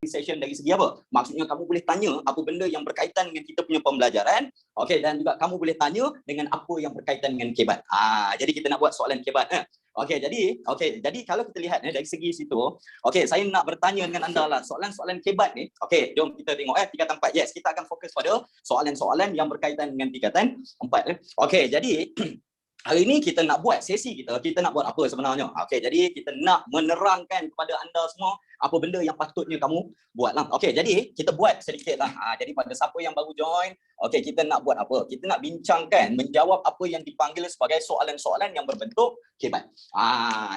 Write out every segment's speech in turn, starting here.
session dari segi apa? Maksudnya kamu boleh tanya apa benda yang berkaitan dengan kita punya pembelajaran, okey, dan juga kamu boleh tanya dengan apa yang berkaitan dengan kebat. Jadi kita nak buat soalan kebat. Okey, jadi kalau kita lihat dari segi situ, okey, saya nak bertanya dengan anda lah soalan-soalan kebat ni. Okey, jom kita tengok tingkatan 4. Yes, kita akan fokus pada soalan-soalan yang berkaitan dengan tingkatan 4. Okey, jadi hari ini kita nak buat sesi kita nak buat apa sebenarnya? Okey, jadi kita nak menerangkan kepada anda semua apa benda yang patutnya kamu buatlah. Okey, jadi kita buat sedikitlah. Jadi pada siapa yang baru join, okey, kita nak buat apa? Kita nak bincangkan, menjawab apa yang dipanggil sebagai soalan-soalan yang berbentuk kebat.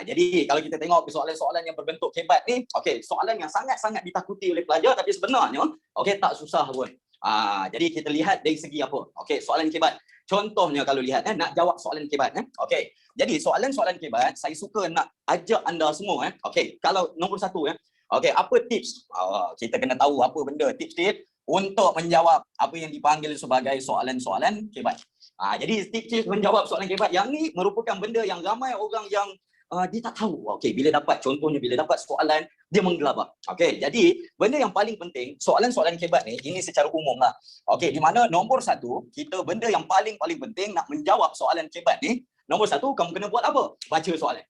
Jadi kalau kita tengok soalan-soalan yang berbentuk kebat ni, okey, soalan yang sangat-sangat ditakuti oleh pelajar tapi sebenarnya okey tak susah pun. Jadi kita lihat dari segi apa? Okey, soalan kebat. Contohnya kalau lihat nak jawab soalan kebat okey. Jadi soalan-soalan kebat saya suka nak ajak anda semua okey. Kalau nombor 1 okey, apa tips? Kita kena tahu apa benda tips-tips untuk menjawab apa yang dipanggil sebagai soalan-soalan kebat. Jadi tips-tips menjawab soalan kebat yang ni merupakan benda yang ramai orang yang dia tak tahu. Okey, bila dapat soalan dia menggelabah. Okey, jadi benda yang paling penting soalan-soalan kebat ni ini secara umum lah. Okey, di mana nombor 1 kita benda yang paling penting nak menjawab soalan kebat ni, nombor 1 kamu kena buat apa? Baca soalan.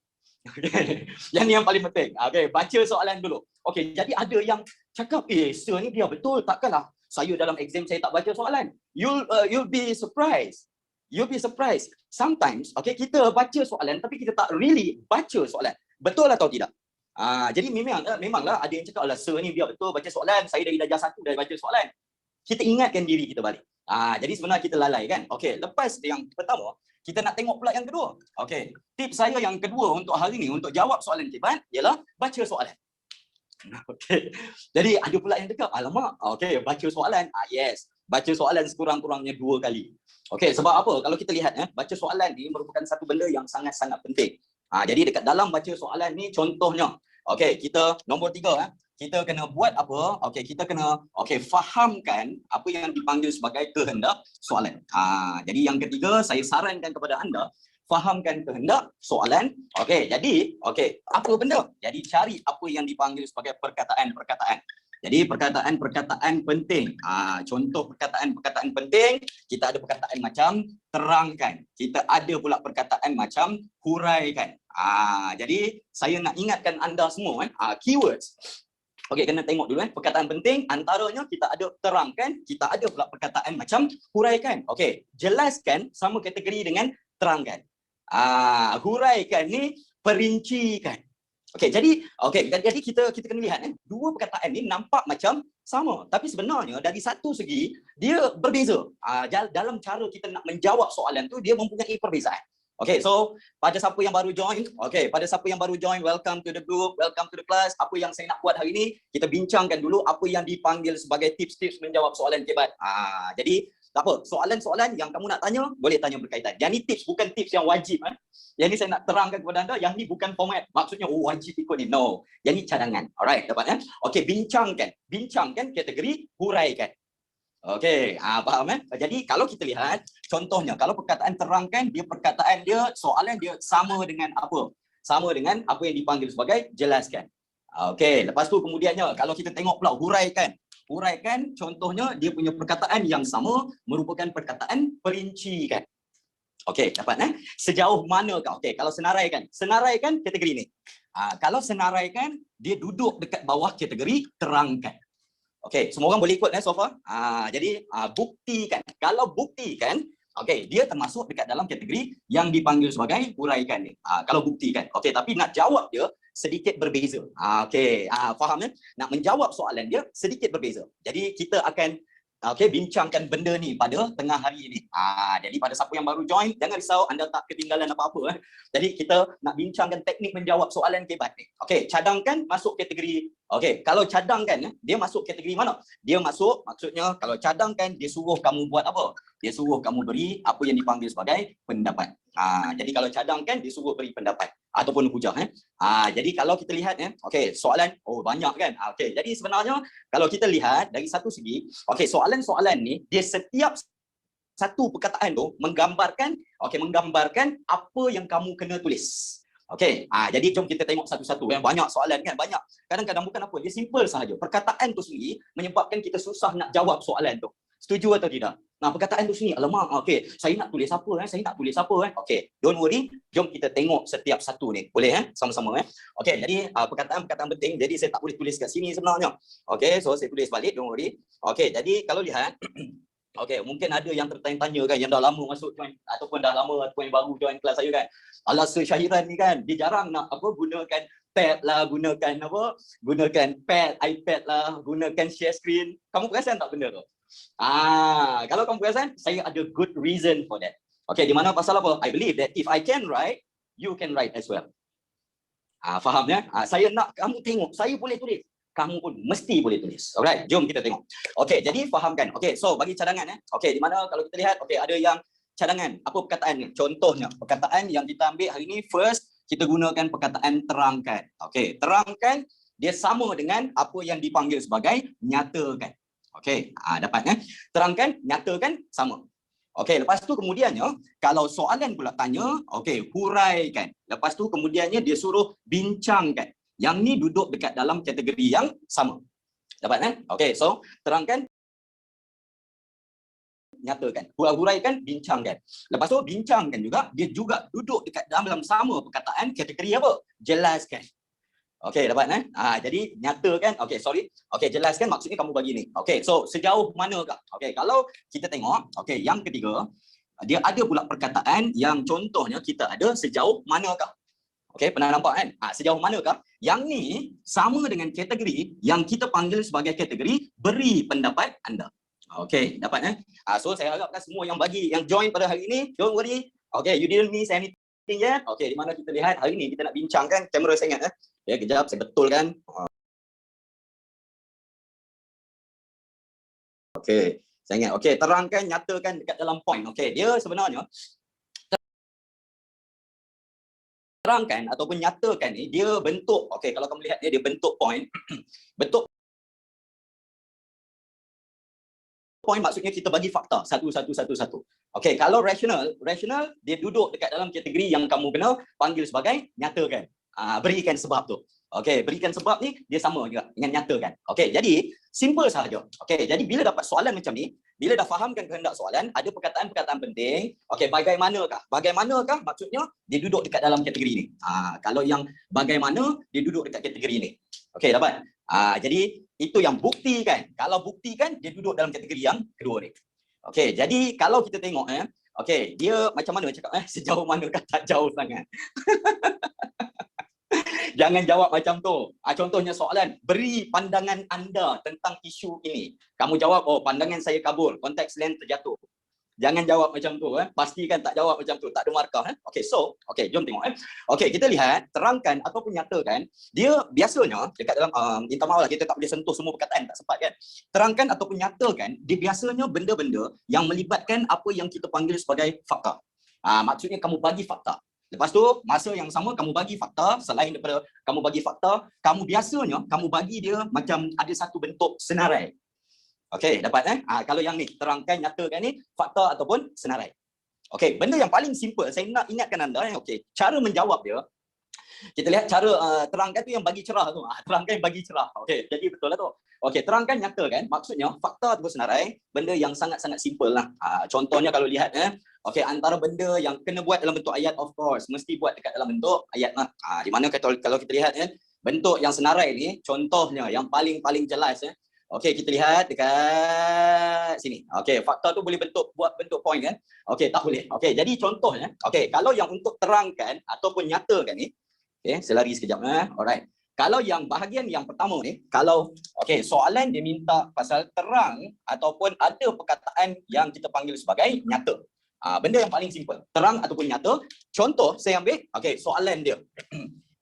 Okey. Yang ni yang paling penting. Okey, baca soalan dulu. Okey, jadi ada yang cakap sir ni dia betul takkanlah saya dalam exam saya tak baca soalan. You'll be surprised. You'll be surprised. Sometimes, okay, kita baca soalan tapi kita tak really baca soalan. Betul atau tidak? Jadi memanglah ada yang cakap, sir ni dia betul baca soalan. Saya dari darjah 1 dah baca soalan. Kita ingatkan diri kita balik. Jadi sebenarnya kita lalai kan? Okey, lepas yang pertama, kita nak tengok pula yang kedua. Okey, tips saya yang kedua untuk hari ni, untuk jawab soalan kebat, ialah baca soalan. Okey. Jadi ada pula yang cakap, alamak, okey, baca soalan. Yes, baca soalan sekurang-kurangnya 2 kali. Okey, sebab apa? Kalau kita lihat baca soalan ni merupakan satu benda yang sangat-sangat penting. Jadi dekat dalam baca soalan ni contohnya, okey, kita nombor 3 kita kena buat apa? Okey, kita kena fahamkan apa yang dipanggil sebagai kehendak soalan. Jadi yang ketiga saya sarankan kepada anda fahamkan kehendak soalan. Okey, jadi apa benda? Jadi cari apa yang dipanggil sebagai perkataan-perkataan. Jadi perkataan-perkataan penting. Contoh perkataan-perkataan penting, kita ada perkataan macam terangkan. Kita ada pula perkataan macam huraikan. Jadi saya nak ingatkan anda semua keywords. Okey, kena tengok dulu perkataan penting antaranya kita ada terangkan, kita ada pula perkataan macam huraikan. Okey, jelaskan sama kategori dengan terangkan. Huraikan ni perincikan. Okey, jadi kita kena lihat dua perkataan ni nampak macam sama tapi sebenarnya dari satu segi dia berbeza. Dalam cara kita nak menjawab soalan tu dia mempunyai perbezaan. Okay, so pada siapa yang baru join, welcome to the group, welcome to the class. Apa yang saya nak buat hari ini, kita bincangkan dulu apa yang dipanggil sebagai tips-tips menjawab soalan kebat. Jadi, tak apa, soalan-soalan yang kamu nak tanya, boleh tanya berkaitan. Yang ni tips, bukan tips yang wajib. Yang ni saya nak terangkan kepada anda, yang ni bukan format. Maksudnya, wajib ikut ni. No, yang ni cadangan. Alright, dapat Okay, bincangkan kategori huraikan. Okey, faham Jadi kalau kita lihat contohnya, kalau perkataan terangkan soalan dia sama dengan apa? Sama dengan apa yang dipanggil sebagai jelaskan. Okey, lepas tu kemudiannya kalau kita tengok pula huraikan. Huraikan contohnya dia punya perkataan yang sama merupakan perkataan perincikan. Okey, dapat Sejauh manakah? Okey, kalau senaraikan kategori ni. Kalau senaraikan dia duduk dekat bawah kategori terangkan. Okey, semua orang boleh ikut so far. Jadi buktikan. Kalau buktikan, dia termasuk dekat dalam kategori yang dipanggil sebagai huraikan ni. Kalau buktikan. Okey, tapi nak jawab dia sedikit berbeza. Faham Nak menjawab soalan dia sedikit berbeza. Jadi kita akan bincangkan benda ni pada tengah hari ini. Jadi pada siapa yang baru join, jangan risau, anda tak ketinggalan apa-apa. Jadi kita nak bincangkan teknik menjawab soalan kebat ni. Cadangkan masuk kategori. Kalau cadangkan dia masuk kategori mana? Dia masuk, maksudnya kalau cadangkan dia suruh kamu buat apa? Dia suruh kamu beri apa yang dipanggil sebagai pendapat. Jadi kalau cadangkan dia suruh beri pendapat ataupun hujah. Jadi kalau kita lihat soalan banyak kan. Jadi sebenarnya kalau kita lihat dari satu segi, soalan-soalan ni dia setiap satu perkataan tu menggambarkan apa yang kamu kena tulis. Okey, jadi jom kita tengok satu-satu. Banyak soalan kan, banyak. Kadang-kadang bukan apa, dia simple sahaja. Perkataan tu sendiri menyebabkan kita susah nak jawab soalan tu. Setuju atau tidak? Nah, perkataan tu sini, alamak, okey, saya nak tulis apa saya nak tulis apa okey, don't worry, jom kita tengok setiap satu ni. Boleh sama-sama okey, jadi perkataan-perkataan penting, jadi saya tak boleh tulis kat sini sebenarnya. Okey, so saya tulis balik, don't worry. Okey, jadi kalau lihat okey, mungkin ada yang tertanya-tanya kan, yang dah lama masuk join ataupun dah lama ataupun yang baru join kelas saya kan. Alah, Sir Syahiran ni kan, dia jarang nak gunakan tab lah, gunakan pad, iPad lah, gunakan share screen. Kamu perasan tak benda tu? Kalau kamu perasan, saya ada good reason for that. Okay, di mana pasal apa? I believe that if I can write, you can write as well. Faham ya? Saya nak kamu tengok, saya boleh tulis. Kamu pun mesti boleh tulis. Alright, jom kita tengok. Okay, jadi fahamkan. Okay, so bagi cadangan Okay, di mana kalau kita lihat, okay, ada yang cadangan. Apa perkataan ni? Contohnya, perkataan yang kita ambil hari ni, first, kita gunakan perkataan terangkan. Okay, terangkan, dia sama dengan apa yang dipanggil sebagai nyatakan. Okey, dapat terangkan, nyatakan sama. Okey, lepas tu kemudiannya kalau soalan pula tanya, okey, huraikan. Lepas tu kemudiannya dia suruh bincangkan. Yang ni duduk dekat dalam kategori yang sama. Dapat Okey, so terangkan, nyatakan, huraikan, bincangkan. Lepas tu bincangkan juga, dia juga duduk dekat dalam sama perkataan kategori apa? Jelaskan. Okey, dapat jadi nyatakan, jelaskan maksudnya kamu bagi ni. Okey, so sejauh manakah? Okey, kalau kita tengok, okey, yang ketiga, dia ada pula perkataan yang contohnya kita ada sejauh manakah. Okey, pernah nampak kan? Sejauh manakah? Yang ni sama dengan kategori yang kita panggil sebagai kategori beri pendapat anda. Okey, dapat so saya harapkan semua yang join pada hari ini, don't worry. Okey, you didn't miss anything ya. Okey, di mana kita lihat hari ni kita nak bincangkan, kamera saya ingat kejap saya betulkan. Okey, saya ingat. Okey, terangkan, nyatakan dekat dalam point. Okey, dia sebenarnya terangkan ataupun nyatakan ni dia bentuk. Okey, kalau kamu lihat dia bentuk point. Bentuk point maksudnya kita bagi fakta satu. Okey, kalau rational dia duduk dekat dalam kategori yang kamu kena panggil sebagai nyatakan. Berikan sebab tu. Okey, berikan sebab ni dia sama juga dengan nyatakan. Okey, jadi simple sahaja. Okey, jadi bila dapat soalan macam ni, bila dah fahamkan kehendak soalan, ada perkataan-perkataan penting. Okey, bagaimanakah? Bagaimanakah maksudnya dia duduk dekat dalam kategori ni. Kalau yang bagaimana dia duduk dekat kategori ni. Okey, dapat. Jadi itu yang buktikan. Kalau buktikan dia duduk dalam kategori yang kedua ni. Okey, jadi kalau kita tengok okey, dia macam mana cakap sejauh manakah tak jauh sangat. Jangan jawab macam tu. Contohnya soalan, beri pandangan anda tentang isu ini. Kamu jawab, oh pandangan saya kabur, konteks lens terjatuh. Jangan jawab macam tu. Pastikan tak jawab macam tu, tak ada markah. Okey, so, okey, jom tengok. Okey, kita lihat, terangkan ataupun nyatakan, dia biasanya, dekat dalam, minta maaf lah, kita tak boleh sentuh semua perkataan, tak sempat kan. Terangkan ataupun nyatakan, dia biasanya benda-benda yang melibatkan apa yang kita panggil sebagai fakta. Maksudnya kamu bagi fakta. Lepas tu, masa yang sama kamu bagi fakta, selain daripada kamu bagi fakta, kamu biasanya, kamu bagi dia macam ada satu bentuk senarai. Okey, dapat kalau yang ni, terangkan, nyatakan ni, fakta ataupun senarai. Okey, benda yang paling simple, saya nak ingatkan anda, okey, cara menjawab dia, kita lihat cara terangkan tu yang bagi cerah tu. Terangkan yang bagi cerah. Okey, jadi betul lah tu. Okey, terangkan, nyatakan, maksudnya fakta ataupun senarai, benda yang sangat-sangat simple lah. Contohnya kalau lihat, okey, antara benda yang kena buat dalam bentuk ayat, of course, mesti buat dekat dalam bentuk ayat lah. Di mana kalau kita lihat bentuk yang senarai ni, contohnya yang paling jelas okey, kita lihat dekat sini. Okey, fakta tu boleh buat bentuk point kan? Okey, tak boleh. Okey, jadi contohnya, okey, kalau yang untuk terangkan ataupun nyatakan ni, okey, saya lari sekejap alright. Kalau yang bahagian yang pertama ni, kalau okey, soalan dia minta pasal terang ataupun ada perkataan yang kita panggil sebagai nyata. Benda yang paling simple, terang ataupun nyata. Contoh saya ambil, okey, soalan dia.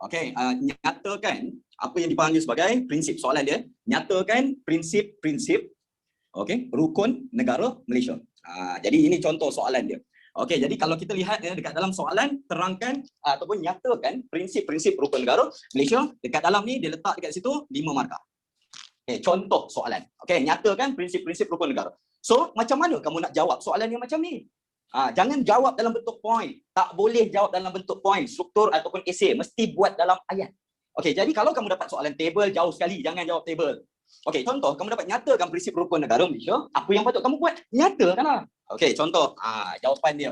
Okey, nyatakan apa yang dipanggil sebagai prinsip. Soalan dia, nyatakan prinsip-prinsip okey, rukun negara Malaysia. Jadi ini contoh soalan dia. Okey, jadi kalau kita lihat dekat dalam soalan, terangkan ataupun nyatakan prinsip-prinsip rukun negara Malaysia, dekat dalam ni dia letak dekat situ 5 markah. Okey, contoh soalan. Okey, nyatakan prinsip-prinsip rukun negara. So, macam mana kamu nak jawab soalan yang macam ni? Jangan jawab dalam bentuk point. Tak boleh jawab dalam bentuk point, struktur ataupun esei. Mesti buat dalam ayat. Okey, jadi kalau kamu dapat soalan table, jauh sekali. Jangan jawab table. Okey, contoh, kamu dapat nyatakan prinsip rukun negara Malaysia. Apa yang patut kamu buat? Nyatakanlah. Okey, contoh. Jawapan dia.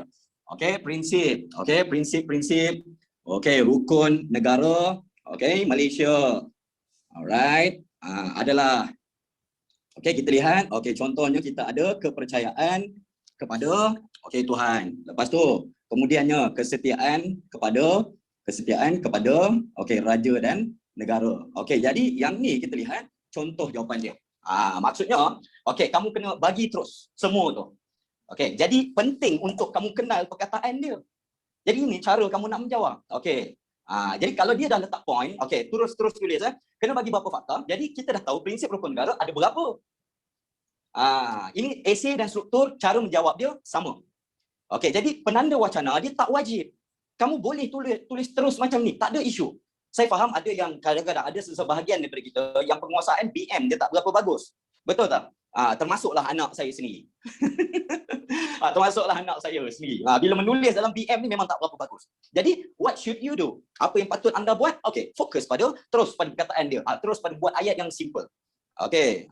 Okey, prinsip. Okey, prinsip-prinsip. Okey, rukun negara. Okey, Malaysia. Alright. Adalah. Okey, kita lihat. Okey, contohnya kita ada kepercayaan kepada Tuhan. Lepas tu kemudiannya kesetiaan kepada raja dan negara. Okey, jadi yang ni kita lihat contoh jawapan dia. Maksudnya kamu kena bagi terus semua tu. Okey, jadi penting untuk kamu kenal perkataan dia. Jadi ini cara kamu nak menjawab. Okey. Jadi kalau dia dah letak point, terus tulis kena bagi berapa fakta. Jadi kita dah tahu prinsip rukun negara ada berapa. Ini esei dan struktur, cara menjawab dia sama. Okey, jadi penanda wacana dia tak wajib. Kamu boleh tulis terus macam ni, tak ada isu. Saya faham ada yang kadang-kadang ada sebahagian daripada kita yang penguasaan BM dia tak berapa bagus. Betul tak? Termasuklah anak saya sendiri. Termasuklah anak saya sendiri. Bila menulis dalam BM ni memang tak berapa bagus. Jadi, what should you do? Apa yang patut anda buat? Fokus terus pada perkataan dia. Terus pada buat ayat yang simple. Okey,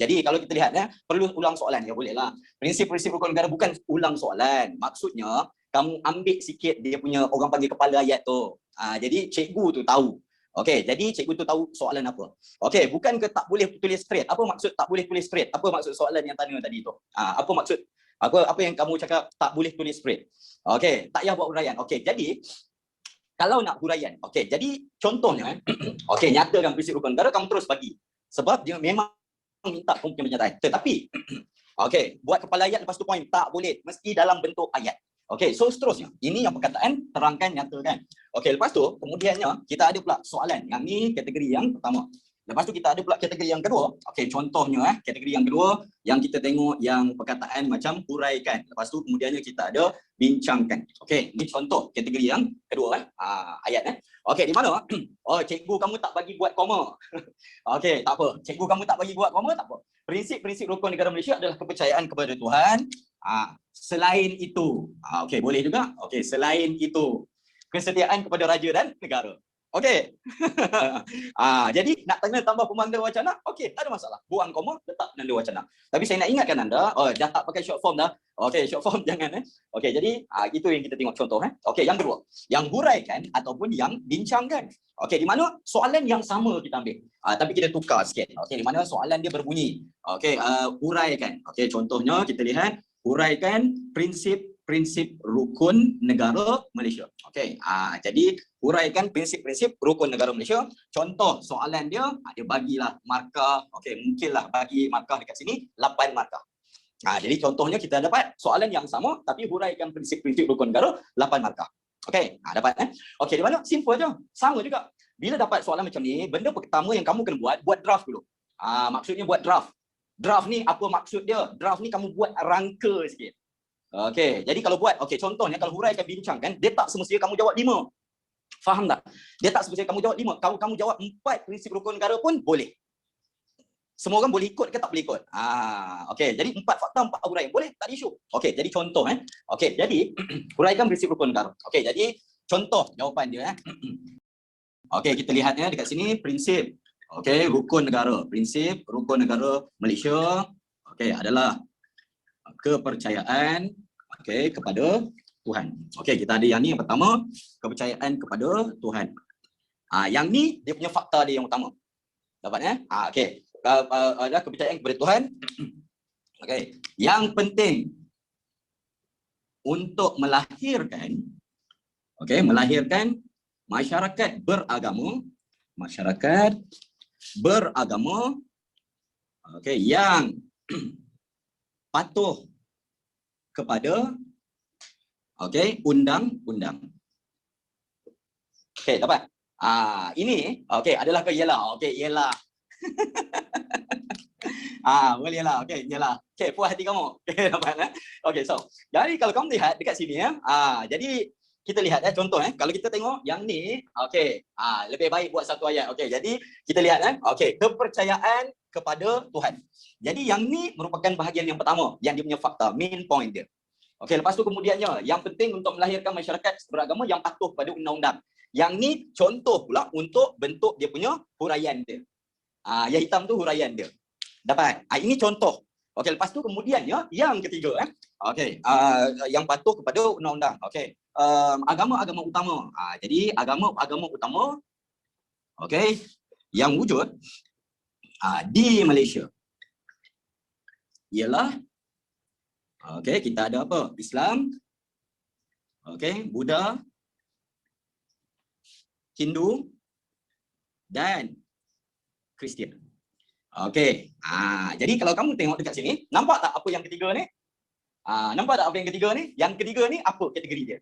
jadi kalau kita lihat perlu ulang soalan ya, bolehlah. Prinsip-prinsip rukun negara bukan ulang soalan. Maksudnya kamu ambil sikit dia punya orang panggil kepala ayat tu. Jadi cikgu tu tahu. Okey, jadi cikgu tu tahu soalan apa. Okey, bukan ke tak boleh tulis straight. Apa maksud tak boleh tulis straight? Apa maksud soalan yang tanya tadi tu? Apa maksud apa yang kamu cakap tak boleh tulis straight? Okey, tak payah buat huraian. Okey, jadi kalau nak huraian, jadi contohnya nyatakan prinsip rukun negara kamu terus bagi. Sebab dia memang minta pernyataan. Tetapi, buat kepala ayat lepas tu point. Tak boleh. Mesti dalam bentuk ayat. So seterusnya. Ini yang perkataan terangkan, nyatakan. Lepas tu, kemudiannya, kita ada pula soalan. Yang ni kategori yang pertama. Lepas tu kita ada pula kategori yang kedua. Contohnya kategori yang kedua yang kita tengok yang perkataan macam huraikan. Lepas tu kemudiannya kita ada bincangkan. Ini contoh kategori yang kedua ayat di mana? Cikgu kamu tak bagi buat koma. Tak apa. Cikgu kamu tak bagi buat koma, tak apa. Prinsip-prinsip rukun negara Malaysia adalah kepercayaan kepada Tuhan. Selain itu, boleh juga. Selain itu, kesetiaan kepada raja dan negara. Jadi nak tanya tambah pemanda wacana, tak ada masalah. Buang koma, letak penanda wacana. Tapi saya nak ingatkan anda, dah tak pakai short form dah. Short form jangan jadi itu yang kita tengok contoh yang kedua, yang huraikan ataupun yang bincangkan. Di mana soalan yang sama kita ambil. Tapi kita tukar sikit. Di mana soalan dia berbunyi. Huraikan. Contohnya kita lihat huraikan prinsip rukun negara Malaysia. Jadi huraikan prinsip-prinsip rukun negara Malaysia. Contoh soalan dia, dia bagilah markah. Mungkinlah bagi markah dekat sini 8 markah. Jadi contohnya kita dapat soalan yang sama tapi huraikan prinsip-prinsip rukun negara 8 markah. Dapat di mana? Simple je. Sama juga. Bila dapat soalan macam ni, benda pertama yang kamu kena buat draft dulu. Maksudnya buat draft. Draft ni apa maksud dia? Draft ni kamu buat rangka sikit. Jadi kalau buat, contohnya kalau huraikan bincangkan, dia tak semestinya kamu jawab 5. Faham tak? Dia tak semestinya kamu jawab 5. Kalau kamu jawab 4 prinsip rukun negara pun boleh. Semua orang boleh ikut ke tak boleh ikut? Jadi 4 fakta, 4 huraian. Boleh, tak ada isu. Jadi contoh jadi huraikan prinsip rukun negara. Jadi contoh jawapan dia kita lihatnya dekat sini prinsip rukun negara. Prinsip rukun negara Malaysia adalah kepercayaan kepada Tuhan. Kita ada yang ni yang pertama, kepercayaan kepada Tuhan. Yang ni dia punya fakta dia yang utama. Dapat ada kepercayaan kepada Tuhan. Yang penting untuk melahirkan masyarakat beragama yang patuh kepada undang-undang. Dapat? Ini adalah ke ialah? Ialah. Bolehlah. Ialah. Puas hati kamu. Dapat so. Jadi kalau kamu lihat dekat sini jadi kita lihat contoh kalau kita tengok yang ni lebih baik buat satu ayat. Jadi kita lihat kepercayaan kepada Tuhan. Jadi yang ni merupakan bahagian yang pertama yang dia punya fakta, main point dia. Okey, lepas tu kemudiannya, yang penting untuk melahirkan masyarakat beragama yang patuh pada undang-undang. Yang ni contoh pula untuk bentuk dia punya huraian dia. Yang hitam tu huraian dia. Dapat? Ini contoh. Okey, lepas tu kemudiannya yang ketiga okey, yang patuh kepada undang-undang. Okey. Agama-agama utama. Jadi agama-agama utama okey yang wujud di Malaysia ialah okey, kita ada apa? Islam, okey, Buddha, Hindu dan Kristian. Okey. Jadi kalau kamu tengok dekat sini, nampak tak apa yang ketiga ni? Nampak tak apa yang ketiga ni? Yang ketiga ni apa kategori dia?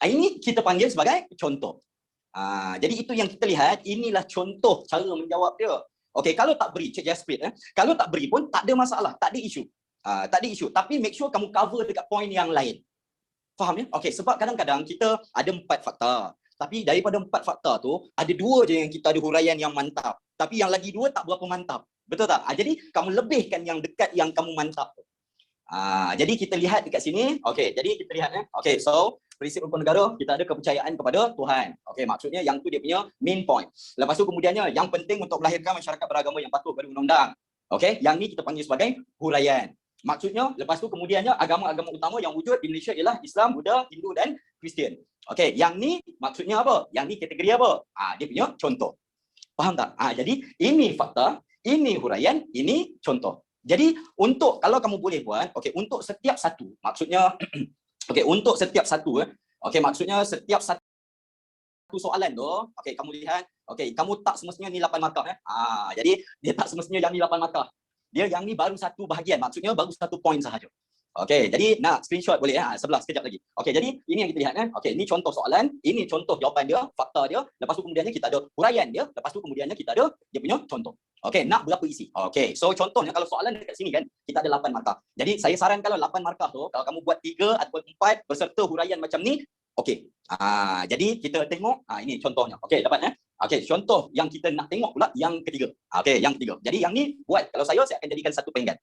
Ini kita panggil sebagai contoh. Jadi itu yang kita lihat, inilah contoh cara menjawab dia. Okey, kalau tak beri, Cik Jaspreet, kalau tak beri pun tak ada masalah, tak ada isu. Tak ada isu, tapi make sure kamu cover dekat point yang lain. Faham ya? Okey, sebab kadang-kadang kita ada 4 fakta. Tapi daripada 4 fakta tu, ada 2 je yang kita ada huraian yang mantap. Tapi yang lagi 2 tak berapa mantap. Betul tak? Jadi kamu lebihkan yang dekat yang kamu mantap. Jadi kita lihat dekat sini. Okey, jadi kita lihat Okey, so prinsip rukun negara, kita ada kepercayaan kepada Tuhan. Okey, maksudnya yang tu dia punya main point. Lepas tu kemudiannya yang penting untuk melahirkan masyarakat beragama yang patuh pada undang-undang. Okey, yang ni kita panggil sebagai huraian. Maksudnya lepas tu kemudiannya agama-agama utama yang wujud di Malaysia ialah Islam, Buddha, Hindu dan Kristian. Okey, yang ni maksudnya apa? Yang ni kategori apa? Dia punya contoh. Faham tak? Jadi ini fakta, ini huraian, ini contoh. Jadi untuk kalau kamu boleh buat, okey, untuk setiap satu, maksudnya okey, untuk setiap satu okey, maksudnya setiap satu soalan tu, okey, kamu lihat, okey, kamu tak semestinya ni 8 markah jadi dia tak semestinya yang ni 8 markah. Dia yang ni baru satu bahagian, maksudnya baru satu point sahaja. Okey, jadi nak screenshot boleh sebelah sekejap lagi. Okey, jadi ini yang kita lihat Okey, ini contoh soalan, ini contoh jawapan dia, fakta dia, lepas tu kemudiannya kita ada huraian dia, lepas tu kemudiannya kita ada dia punya contoh. Okey, nak berapa isi? Okey, so contohnya kalau soalan dekat sini kan, kita ada 8 markah. Jadi saya sarankan kalau 8 markah tu, kalau kamu buat 3 ataupun 4 berserta huraian macam ni, okey. Jadi kita tengok, ini contohnya. Okey, dapat Okey, contoh yang kita nak tengok pula yang ketiga. Okey, yang ketiga. Jadi yang ni buat, kalau saya akan jadikan satu penggan.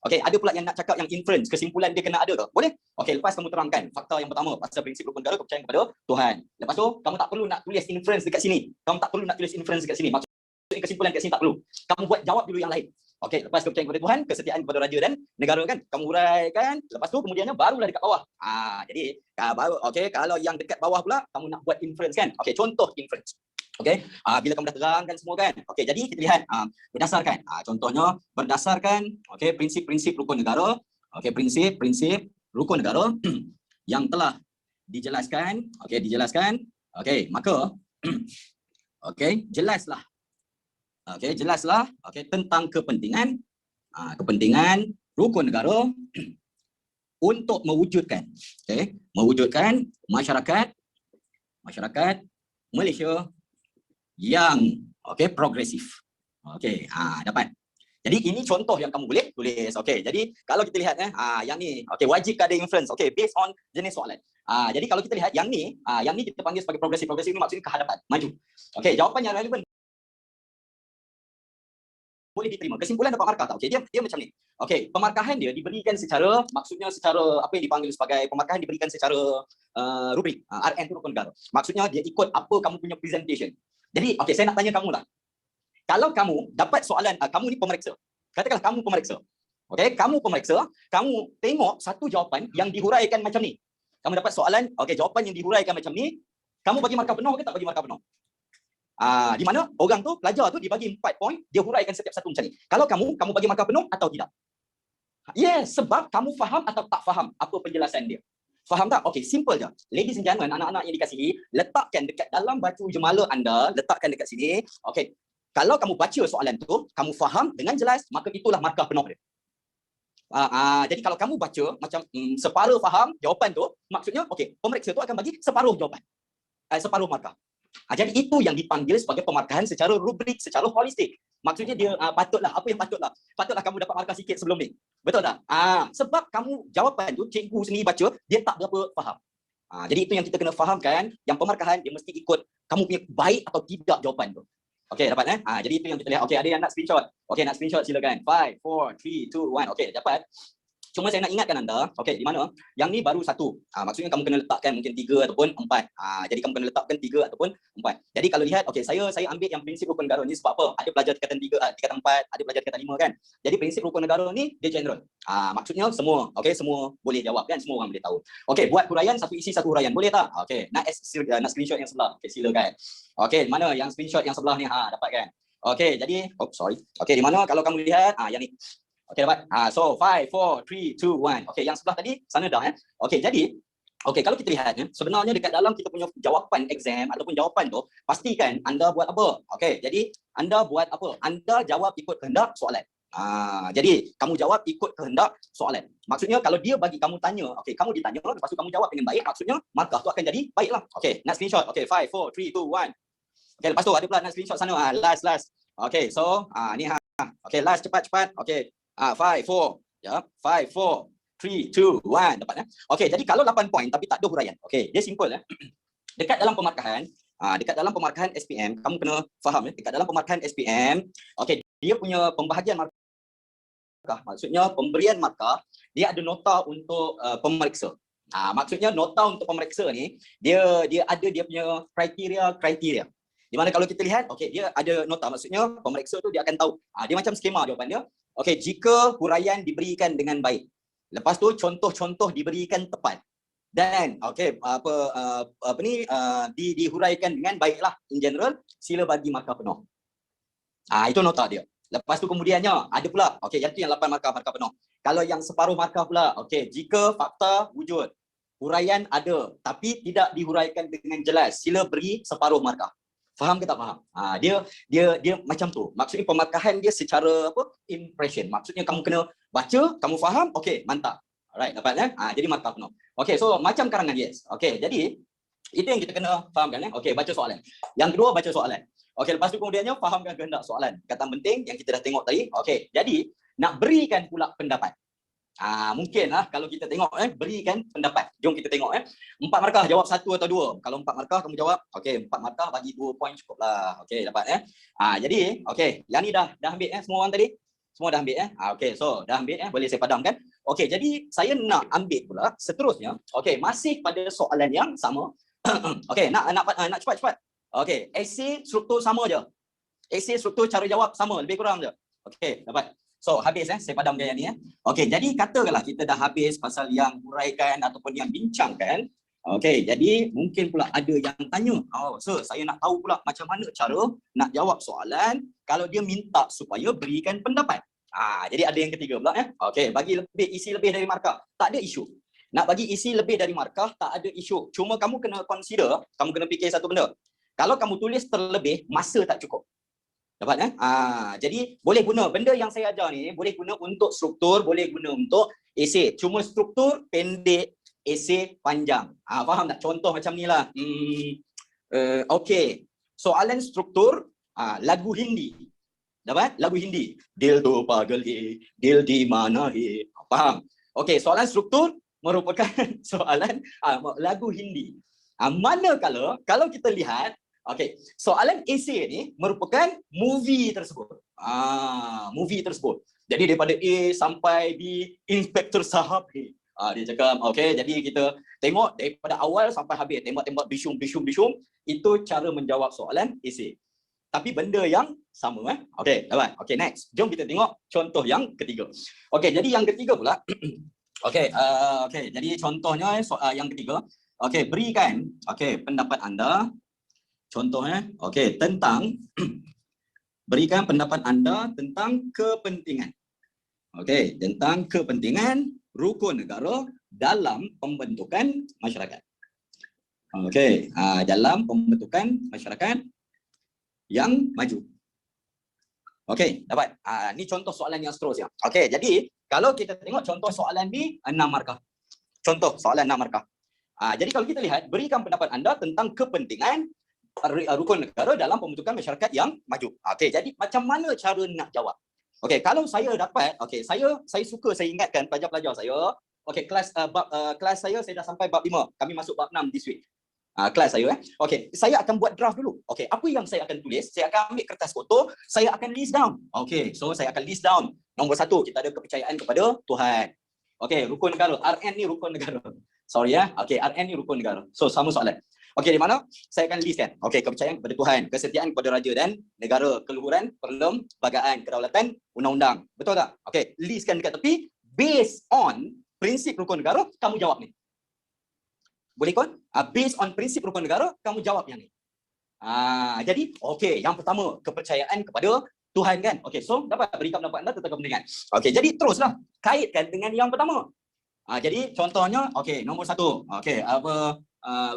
Okey, ada pula yang nak cakap yang inference, kesimpulan dia kena ada ke? Boleh? Okey, lepas kamu terangkan fakta yang pertama pasal prinsip rukun negara, kepercayaan kepada Tuhan. Lepas tu, kamu tak perlu nak tulis inference dekat sini. Kamu tak perlu nak tulis inference dekat sini. Maksudnya kesimpulan dekat sini tak perlu. Kamu buat jawab dulu yang lain. Okey, lepas kepercayaan kepada Tuhan, kesetiaan kepada raja dan negara kan? Kamu uraikan, lepas tu kemudiannya barulah dekat bawah. Jadi baru okey, kalau yang dekat bawah pula kamu nak buat inference kan? Okey, contoh inference. Okey, bila kamu dah terangkan semua kan. Okey, jadi kita lihat berdasarkan contohnya berdasarkan okey prinsip-prinsip rukun negara. Okey, prinsip-prinsip rukun negara yang telah dijelaskan. Okey, dijelaskan. Okey, maka okey, jelaslah. Okey, jelaslah tentang kepentingan kepentingan rukun negara untuk mewujudkan mewujudkan masyarakat Malaysia yang progresif. Okey, dapat. Jadi ini contoh yang kamu boleh tulis. Okey, jadi kalau kita lihat yang ni wajib ada inference. Okey, based on jenis soalan. Jadi kalau kita lihat yang ni kita panggil sebagai progresif. Progresif ni maksudnya ke hadapan, maju. Okey, jawapan yang relevan boleh diterima. Kesimpulan dapat markah tak? Okey, dia macam ni. Okey, pemarkahan dia diberikan secara, maksudnya secara apa yang dipanggil sebagai pemarkahan diberikan secara rubrik. RN tu rukun negara. Maksudnya dia ikut apa kamu punya presentation. Jadi, okey, saya nak tanya kamu lah. Kalau kamu dapat soalan, kamu ni pemeriksa. Katakanlah kamu pemeriksa. Okey, kamu pemeriksa, kamu tengok satu jawapan yang dihuraikan macam ni. Kamu dapat soalan, okey, jawapan yang dihuraikan macam ni, kamu bagi markah penuh ke tak bagi markah penuh? Di mana orang tu, pelajar tu dibagi 4 point, dia huraikan setiap satu macam ni. Kalau kamu bagi markah penuh atau tidak? Yes, sebab kamu faham atau tak faham apa penjelasan dia. Faham tak? Okey, simple je. Ladies and gentlemen, anak-anak yang dikasihi, letakkan dekat dalam baju jemalah anda, letakkan dekat sini. Okey, kalau kamu baca soalan tu, kamu faham dengan jelas, maka itulah markah penuh dia. Jadi kalau kamu baca macam separuh faham jawapan tu, maksudnya okey, pemeriksa tu akan bagi separuh jawapan. Separuh markah. Jadi itu yang dipanggil sebagai pemarkahan secara rubrik, secara holistik. Maksudnya dia patutlah, apa yang patutlah? Patutlah kamu dapat markah sikit sebelum ni. Betul tak? Sebab kamu jawapan tu cikgu sendiri baca, dia tak berapa faham. Jadi itu yang kita kena fahamkan, yang pemarkahan dia mesti ikut kamu punya baik atau tidak jawapan tu. Okey, dapat jadi itu yang kita lihat. Okey, ada yang nak screenshot? Okey, nak screenshot silakan. 5 4 3 2 1. Okey, dapat. Cuma saya nak ingatkan anda, okey, di mana yang ni baru satu. Maksudnya kamu kena letakkan mungkin 3 ataupun 4. Jadi kamu kena letakkan 3 ataupun 4. Jadi kalau lihat, okey, saya ambil yang prinsip rukun negara ni sebab apa? Ada pelajar tingkatan 3, tingkatan 4, ada pelajar tingkatan 5 kan. Jadi prinsip rukun negara ni dia general. Maksudnya semua, okey, semua boleh jawab kan, semua orang boleh tahu. Okey, buat huraian satu isi satu huraian, boleh tak? Okey, nak screenshot yang sebelah. Okey, silakan. Okey, mana yang screenshot yang sebelah ni? Dapat kan? Okey, jadi sorry. Okey, di mana kalau kamu lihat yang ni. Okey, dapat. So 5 4 3 2 1. Okey, yang sebelah tadi sana dah Okey, jadi kalau kita lihat sebenarnya dekat dalam kita punya jawapan exam ataupun jawapan tu, pastikan anda buat apa? Okey, jadi anda buat apa? Anda jawab ikut kehendak soalan. Jadi kamu jawab ikut kehendak soalan. Maksudnya kalau dia bagi kamu tanya, okey, kamu ditanya lepas tu kamu jawab dengan baik, maksudnya markah tu akan jadi baiklah. Okey, nak screenshot. Okey, 5 4 3 2 1. Okey, lepas tu ada pula nak screenshot sana. Last. Okey, so ni Okey, last cepat. Okey. 5 4 ya. 5 4 3 2 1 dapat Okey, jadi kalau 8 poin tapi tak ada huraian. Okey, dia simple Dekat dalam pemarkahan, SPM, kamu kena faham dekat dalam pemarkahan SPM, okey, dia punya pembahagian markah, maksudnya pemberian markah, dia ada nota untuk pemeriksa. Maksudnya nota untuk pemeriksa ni dia ada dia punya kriteria. Di mana kalau kita lihat, okey, dia ada nota, maksudnya pemeriksa tu dia akan tahu. Dia macam skema jawapan dia. Okey, jika huraian diberikan dengan baik. Lepas tu contoh-contoh diberikan tepat. Dan dihuraikan dengan baiklah in general, sila bagi markah penuh. Itu nota dia. Lepas tu kemudiannya ada pula, okey, yang tu yang 8 markah penuh. Kalau yang separuh markah pula, okey, jika fakta wujud, huraian ada tapi tidak dihuraikan dengan jelas, sila beri separuh markah. Faham ke tak faham? Dia macam tu. Maksudnya pemarkahan dia secara impression. Maksudnya kamu kena baca, kamu faham, okey, mantap. Alright, dapat jadi markah penuh. Okey, so macam karangan yes. Okey, jadi itu yang kita kena fahamkan Okey, baca soalan. Yang kedua baca soalan. Okey, lepas tu kemudiannya fahamkan kehendak soalan. Kata penting yang kita dah tengok tadi. Okey, jadi nak berikan pula pendapat. Mungkin kalau kita tengok berikan pendapat. Jom kita tengok 4 markah jawab 1 atau 2. Kalau 4 markah kamu jawab, okey, 4 markah bagi 2 poin cukuplah. Okey, dapat jadi okey, yang ni dah ambil semua orang tadi. Semua dah ambil okey, so dah ambil boleh saya padamkan. Okey, jadi saya nak ambil pula seterusnya. Okey, masih pada soalan yang sama. Okey, nak cepat-cepat. Okey, essay struktur sama je. Essay struktur cara jawab sama, lebih kurang je. Okey, dapat. So habis saya padamkan yang ni Okey, jadi katakanlah kita dah habis pasal yang huraikan ataupun yang bincangkan. Okey, jadi mungkin pula ada yang tanya, sir, saya nak tahu pula macam mana cara nak jawab soalan kalau dia minta supaya berikan pendapat. Jadi ada yang ketiga pula Okey, bagi isi lebih dari markah, tak ada isu. Nak bagi isi lebih dari markah tak ada isu. Cuma kamu kena consider, kamu kena fikir satu benda. Kalau kamu tulis terlebih, masa tak cukup. Dapat jadi boleh guna benda yang saya ajar ni, boleh guna untuk struktur, boleh guna untuk esei. Cuma struktur pendek, esei panjang. Faham tak? Contoh macam ni lah. Okey. Soalan struktur lagu Hindi. Dapat? Lagu Hindi. Dil tu pagal dil di mana Faham? Okey, soalan struktur merupakan soalan lagu Hindi. Manakala kalau kita lihat okey, soalan esei ni merupakan movie tersebut. Movie tersebut. Jadi daripada A sampai B, Inspektor Sahab. Dia cakap, okey, jadi kita tengok daripada awal sampai habis, tembak-tembak bisum. Itu cara menjawab soalan esei. Tapi benda yang sama Okey, dapat. Okey, next. Jom kita tengok contoh yang ketiga. Okey, jadi yang ketiga pula. Okey, jadi contohnya yang ketiga. Okey, berikan pendapat anda. Contohnya, okey, tentang berikan pendapat anda tentang kepentingan. Okey, tentang kepentingan rukun negara dalam pembentukan masyarakat. Okey, dalam pembentukan masyarakat yang maju. Okey, dapat. Ni contoh soalan yang seterusnya. Okey, jadi kalau kita tengok contoh soalan ni 6 markah. Contoh soalan 6 markah. Jadi kalau kita lihat, berikan pendapat anda tentang kepentingan rukun negara dalam pembentukan masyarakat yang maju. Okey, jadi macam mana cara nak jawab? Okey, kalau saya dapat, okey, saya suka saya ingatkan pelajar-pelajar saya. Okey, kelas saya dah sampai bab 5. Kami masuk bab 6 this week. Kelas saya Okey, saya akan buat draft dulu. Okey, apa yang saya akan tulis? Saya akan ambil kertas foto, saya akan list down. Okey, so saya akan list down. Nombor 1, kita ada kepercayaan kepada Tuhan. Okey, rukun negara. RN ni rukun negara. Sorry ya. Okey, RN ni rukun negara. So sama soalan. Okey, di mana saya akan listkan. Okey, kepercayaan kepada Tuhan, kesetiaan kepada raja dan negara, keluhuran, perlembagaan, kedaulatan, undang-undang. Betul tak? Okey, listkan dekat tepi based on prinsip rukun negara, kamu jawab ni. Boleh kon? Based on prinsip rukun negara, kamu jawab yang ni. Jadi okey, yang pertama kepercayaan kepada Tuhan kan. Okey, so dapat berikan pendapat anda tentang kepentingan. Okey, jadi teruslah kaitkan dengan yang pertama. Jadi contohnya okey, nombor 1. Okey, apa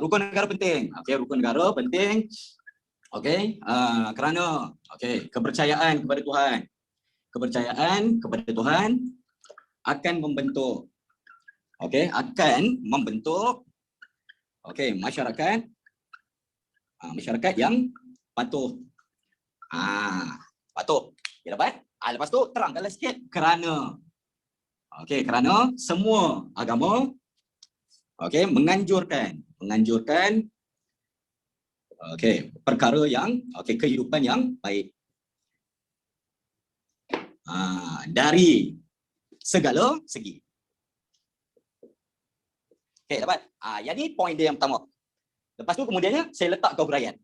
rukun negara penting. Okey, rukun negara penting. Okey, kerana okey, kepercayaan kepada Tuhan. Kepercayaan kepada Tuhan akan membentuk okey, masyarakat yang patuh. Patuh. Ya dapat? Lepas tu terangkanlah sikit kerana. Okey, kerana semua agama okey menganjurkan okey perkara yang okey kehidupan yang baik. Dari segala segi. Okey, dapat? Yang ni point dia yang pertama. Lepas tu kemudiannya saya letak ke huraian.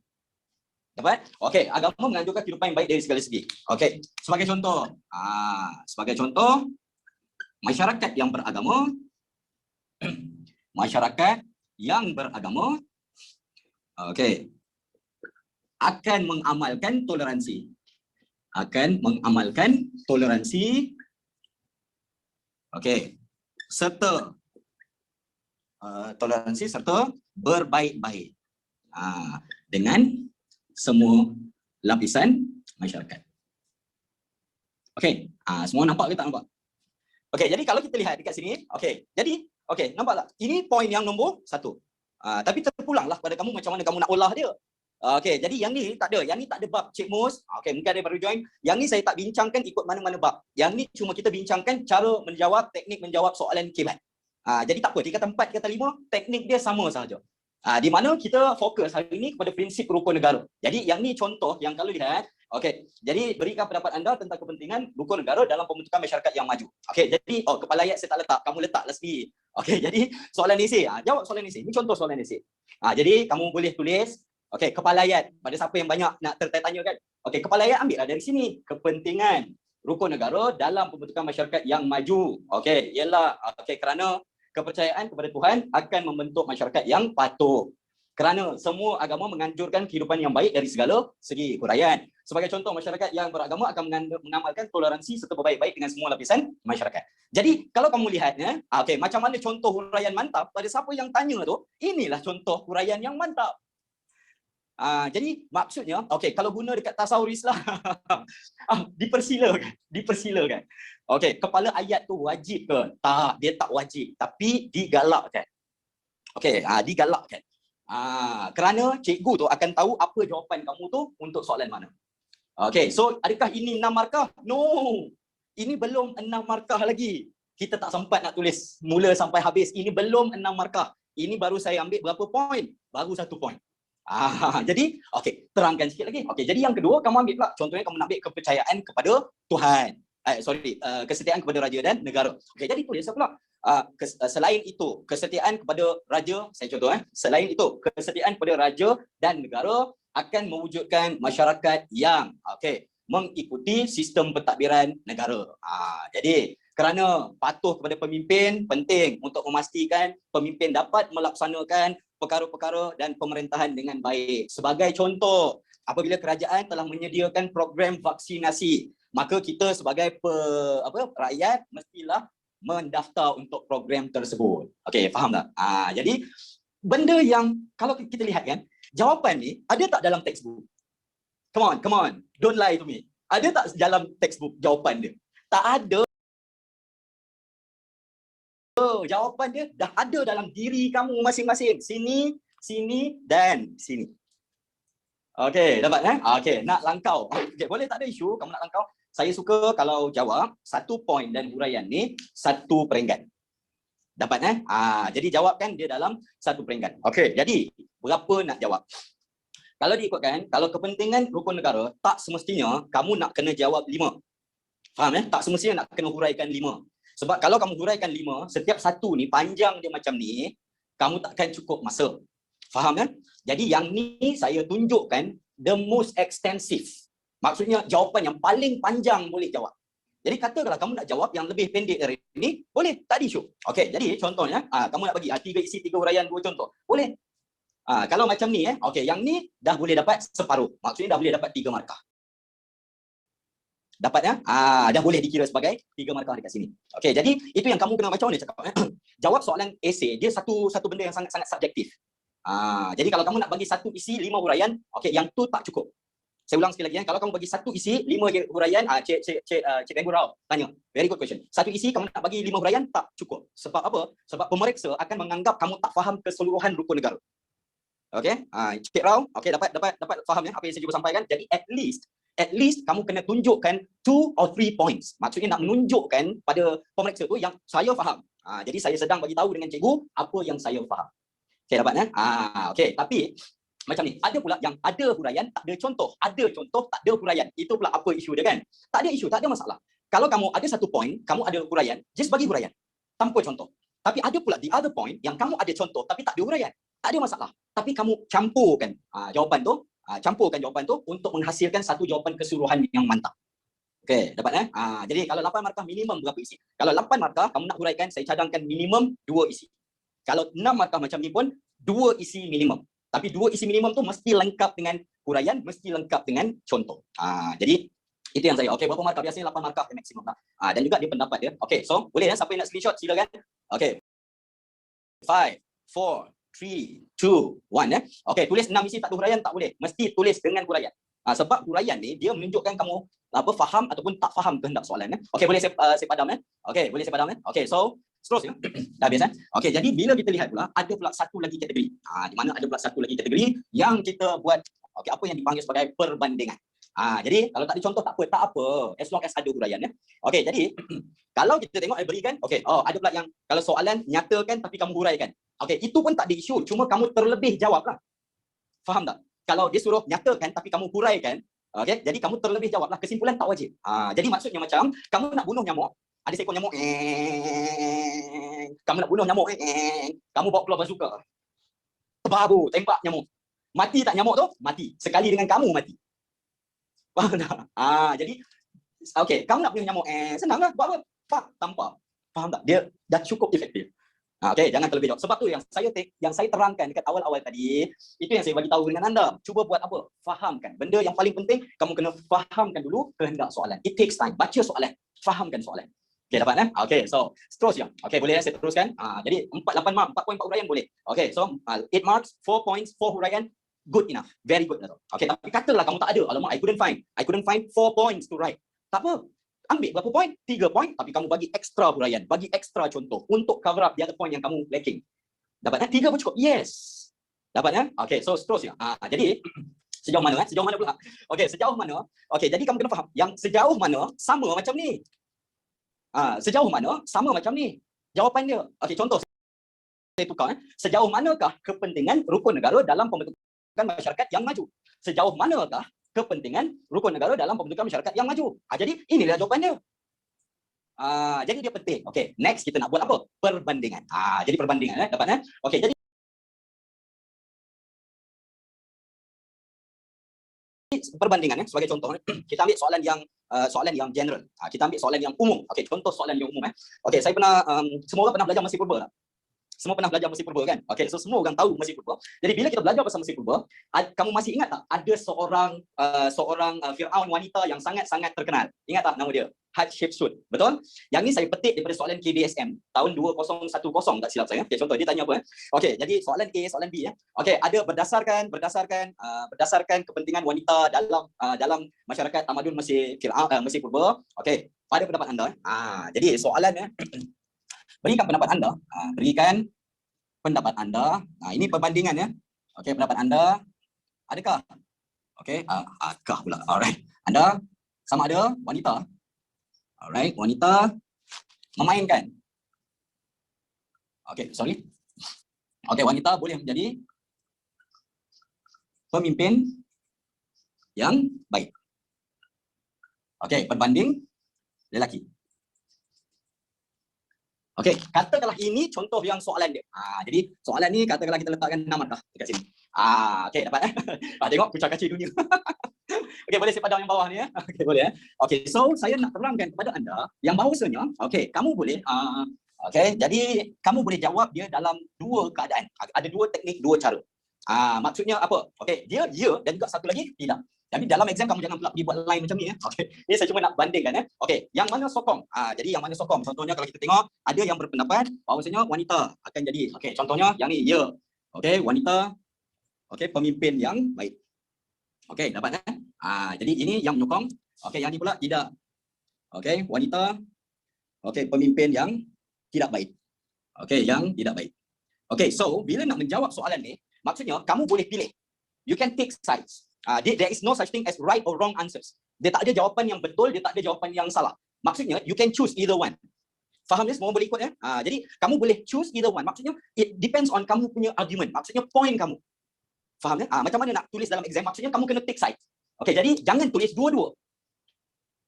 Dapat? Okey, agama menganjurkan kehidupan yang baik dari segala segi. Okey, sebagai contoh masyarakat yang beragama okey akan mengamalkan toleransi okey serta berbaik-baik dengan semua lapisan masyarakat. Okey, semua nampak ke tak nampak? Okey, jadi kalau kita lihat dekat sini, okey. Jadi, okey, nampak tak? Ini poin yang nombor 1. Tapi terpulanglah pada kamu macam mana kamu nak olah dia. Okey, jadi yang ni tak ada. Yang ni tak ada bab Cik Mus. Okey, mungkin ada baru join. Yang ni saya tak bincangkan ikut mana-mana bab. Yang ni cuma kita bincangkan cara menjawab, teknik menjawab soalan KBAT. Jadi tak apa, tingkatan 4, tingkatan 5, teknik dia sama sahaja. Di mana kita fokus hari ini kepada prinsip rukun negara. Jadi yang ni contoh yang kalau lihat, okey. Jadi berikan pendapat anda tentang kepentingan rukun negara dalam pembentukan masyarakat yang maju. Okey, jadi kepala ayat saya tak letak, kamu letaklah sendiri. Okey, jadi soalan esei, jawab soalan esei. Ini contoh soalan esei. Jadi kamu boleh tulis okey, kepala ayat pada siapa yang banyak nak tertanya kan. Okey, kepala ayat ambillah dari sini. Kepentingan rukun negara dalam pembentukan masyarakat yang maju. Okey, ialah kerana kepercayaan kepada Tuhan akan membentuk masyarakat yang patuh. Kerana semua agama menganjurkan kehidupan yang baik dari segala segi. Huraian. Sebagai contoh, masyarakat yang beragama akan mengamalkan toleransi serta berbaik-baik dengan semua lapisan masyarakat. Jadi, kalau kamu lihatnya, okey, macam mana contoh huraian mantap pada siapa yang tanya tu, inilah contoh huraian yang mantap. Jadi maksudnya, okey, kalau guna dekat tasawuf lah, dipersilakan. Okey, kepala ayat tu wajib ke? Tak, dia tak wajib, tapi digalakkan. Okey, digalakkan. Kerana cikgu tu akan tahu apa jawapan kamu tu untuk soalan mana. Okey, so adakah ini 6 markah? No. Ini belum 6 markah lagi. Kita tak sempat nak tulis mula sampai habis. Ini belum 6 markah. Ini baru saya ambil berapa poin? Baru 1 poin. Jadi, okey, terangkan sikit lagi. Okey, jadi yang kedua kamu ambil pula. Contohnya kamu nak ambil kepercayaan kepada Tuhan. Kesetiaan kepada raja dan negara. Okey, jadi tulis pula. Selain itu, kesetiaan kepada raja, saya contoh selain itu, kesetiaan kepada raja dan negara akan mewujudkan masyarakat yang mengikuti sistem pentadbiran negara. Jadi, kerana patuh kepada pemimpin penting untuk memastikan pemimpin dapat melaksanakan perkara-perkara dan pemerintahan dengan baik. Sebagai contoh, apabila kerajaan telah menyediakan program vaksinasi, maka kita sebagai rakyat mestilah mendaftar untuk program tersebut. Okey, faham tak? Jadi benda yang kalau kita lihat kan, jawapan ni ada tak dalam textbook? Come on, don't lie to me. Ada tak dalam textbook jawapan dia? Tak ada. Jawapan dia dah ada dalam diri kamu masing-masing. Sini dan sini. Okey, dapat Okey, nak langkau. Okey, boleh tak ada isu kamu nak langkau. Saya suka kalau jawab 1 poin dan huraian ni 1 peringkat. Dapat jadi jawabkan dia dalam 1 peringkat. Okey, jadi berapa nak jawab? Kalau diikutkan, kalau kepentingan rukun negara, tak semestinya kamu nak kena jawab 5. Faham Tak semestinya nak kena huraikan 5. Sebab kalau kamu huraikan 5, setiap satu ni panjang dia macam ni, kamu takkan cukup masa. Faham kan? Jadi yang ni saya tunjukkan the most extensive. Maksudnya jawapan yang paling panjang boleh jawab. Jadi katakanlah kamu nak jawab yang lebih pendek dari ini, boleh, tak ada isu. Okey, jadi contohnya, kamu nak bagi 3 isi 3 huraian 2 contoh. Boleh. Kalau macam ni, okey, yang ni dah boleh dapat separuh. Maksudnya dah boleh dapat 3 markah. Dapat ya? Dah boleh dikira sebagai 3 markah dekat sini. Okey, jadi itu yang kamu kena macam mana cakap. Jawab soalan esei, dia satu benda yang sangat-sangat subjektif. Jadi kalau kamu nak bagi satu isi 5 huraian, okey, yang tu tak cukup. Saya ulang sekali lagi, kalau kamu bagi satu isi 5 huraian, Cik Penggu Rao tanya. Very good question. Satu isi kamu nak bagi 5 huraian tak cukup. Sebab apa? Sebab pemeriksa akan menganggap kamu tak faham keseluruhan rukun negara. Okey, Cik Rao, okey, dapat faham ya apa yang saya cuba sampaikan. Jadi at least kamu kena tunjukkan 2 or 3 points. Maksudnya nak menunjukkan pada pemeriksa tu yang saya faham. Jadi saya sedang bagi tahu dengan cikgu apa yang saya faham. Okey, dapat ya? Okey, tapi macam ni, ada pula yang ada huraian, tak ada contoh. Ada contoh, tak ada huraian. Itu pula apa isu dia kan? Tak ada isu, tak ada masalah. Kalau kamu ada satu point, kamu ada huraian, just bagi huraian tanpa contoh. Tapi ada pula the other point yang kamu ada contoh tapi tak ada huraian. Tak ada masalah. Tapi kamu campurkan jawapan tu untuk menghasilkan satu jawapan keseluruhan yang mantap. Okey, dapat jadi kalau 8 markah minimum berapa isi? Kalau 8 markah kamu nak huraikan, saya cadangkan minimum 2 isi. Kalau 6 markah macam ni pun 2 isi minimum. Tapi 2 isi minimum tu mesti lengkap dengan huraian, mesti lengkap dengan contoh. Jadi itu yang saya. Okey, berapa markah? Biasanya 8 markah maksimum lah. Dan juga dia pendapat dia. Okey, so boleh ya, siapa yang nak screenshot silakan. Okey. 5, 4, 3, 2, 1 ya. Okey, tulis 6 isi tak ada huraian tak boleh. Mesti tulis dengan huraian. Sebab huraian ni dia menunjukkan kamu faham ataupun tak faham kehendak soalan ya. Okey, boleh saya padam ya. Okey, boleh saya padam ya. Okey, so seterusnya. Dah habis ya. Okey, jadi bila kita lihat pula ada pula satu lagi kategori. Di mana ada pula satu lagi kategori yang kita buat apa yang dipanggil sebagai perbandingan. Jadi kalau tak ada contoh tak apa. As long as ada huraian ya. Okey, jadi kalau kita tengok berikan, okey, ada pula yang kalau soalan nyatakan tapi kamu huraikan. Okey, itu pun tak ada isu, cuma kamu terlebih jawablah. Faham tak? Kalau dia suruh nyatakan tapi kamu huraikan, okey, jadi kamu terlebih jawablah. Kesimpulan tak wajib. Jadi maksudnya macam kamu nak bunuh nyamuk, ada seekor nyamuk, kamu nak bunuh nyamuk, kamu bawa keluar bazooka. Babu, tembak nyamuk. Mati tak nyamuk tu? Mati. Sekali dengan kamu mati. Faham tak? Jadi okey, kamu nak bunuh nyamuk, senanglah. Buat apa? Tampar. Faham tak? Dia dah cukup efektif. Okey, jangan terlebih jawab. Sebab tu yang saya terangkan dekat awal-awal tadi, itu yang saya bagi tahu dengan anda. Cuba buat apa? Fahamkan. Benda yang paling penting, kamu kena fahamkan dulu kehendak soalan. It takes time. Baca soalan, fahamkan soalan. Okey, dapat kan? Okey, so seterusnya. Okey, boleh saya teruskan? Jadi 8 mark, 4 poin 4 huraian boleh. Okey, so 8 marks, 4 points, 4 huraian, good enough. Very good. Okey, tapi katalah kamu tak ada. Alamak, I couldn't find 4 points to write. Tak apa. Ambil berapa poin? 3 poin, tapi kamu bagi ekstra huraian, bagi ekstra contoh untuk cover up the other point yang kamu lacking. Dapat kan? 3 pun cukup. Yes. Dapat kan? Okey, so seterusnya. Jadi sejauh mana Sejauh mana pula? Okey, sejauh mana? Okey, jadi kamu kena faham yang sejauh mana sama macam ni. Sejauh mana sama macam ni. Jawapan dia. Okey, contoh saya tukar. Sejauh manakah kepentingan rukun negara dalam pembentukan masyarakat yang maju? Sejauh manakah kepentingan rukun negara dalam pembentukan masyarakat yang maju? Jadi inilah jawapannya. Jadi dia penting. Okey, next kita nak buat apa? Perbandingan. Jadi perbandingan dapat Okey, jadi perbandingan sebagai contoh kita ambil soalan yang general. Kita ambil soalan yang umum. Okey, contoh soalan yang umum Okey, saya pernah semua orang pernah belajar Mesir Purba tak? Semua pernah belajar Mesir Purba kan? Okey, so semua orang tahu Mesir Purba. Jadi bila kita belajar pasal Mesir Purba, kamu masih ingat tak ada seorang Firaun wanita yang sangat-sangat terkenal? Ingat tak nama dia? Hatshepsut. Betul? Yang ni saya petik daripada soalan KBSM tahun 2010 tak silap saya. Okey, contoh dia tanya apa? Okey, jadi soalan A, soalan B Okey, ada berdasarkan kepentingan wanita dalam masyarakat tamadun Mesir Purba. Okey, pada pendapat anda jadi soalannya berikan pendapat anda. Ini perbandingan Okey, pendapat anda adakah? Okey, akah pula. Alright. Anda sama ada wanita. Alright, wanita memainkan. Okey, sorry. Okey, wanita boleh menjadi pemimpin yang baik. Okey, berbanding lelaki. Okey, katakanlah ini contoh yang soalan dia. Jadi soalan ni katakanlah kita letakkan 6 markah dekat sini. Okey, dapat eh? Tengok kucak kacir dunia. Okey, boleh saya padam yang bawah ni ya. Okey, boleh eh. Okey, so saya nak terangkan kepada anda yang bahawasanya, okey, kamu boleh okey, jadi kamu boleh jawab dia dalam dua keadaan. Ada dua teknik, dua cara. Maksudnya apa? Okey, dia ya dan juga satu lagi tidak. Tapi dalam exam kamu jangan pula pergi buat line macam ni ya. Okey. Ini saya cuma nak bandingkan ya. Okey, yang mana sokong? Jadi yang mana sokong? Contohnya kalau kita tengok ada yang berpendapat bahawasanya wanita akan jadi. Okey, contohnya yang ni ya. Okey, wanita okey pemimpin yang baik. Okey, dapat eh? Jadi ini yang menyokong. Okey, yang ni pula tidak. Okey, wanita okey pemimpin yang tidak baik. Okey, yang tidak baik. Okey, so bila nak menjawab soalan ni, maksudnya kamu boleh pilih. You can take sides. There is no such thing as right or wrong answers. Dia tak ada jawapan yang betul, dia tak ada jawapan yang salah. Maksudnya you can choose either one. Faham ni? Semua boleh ikut ya? Jadi kamu boleh choose either one. Maksudnya it depends on kamu punya argument. Maksudnya point kamu. Faham ya? Macam mana nak tulis dalam exam? Maksudnya kamu kena take sides. Okey, jadi jangan tulis dua-dua.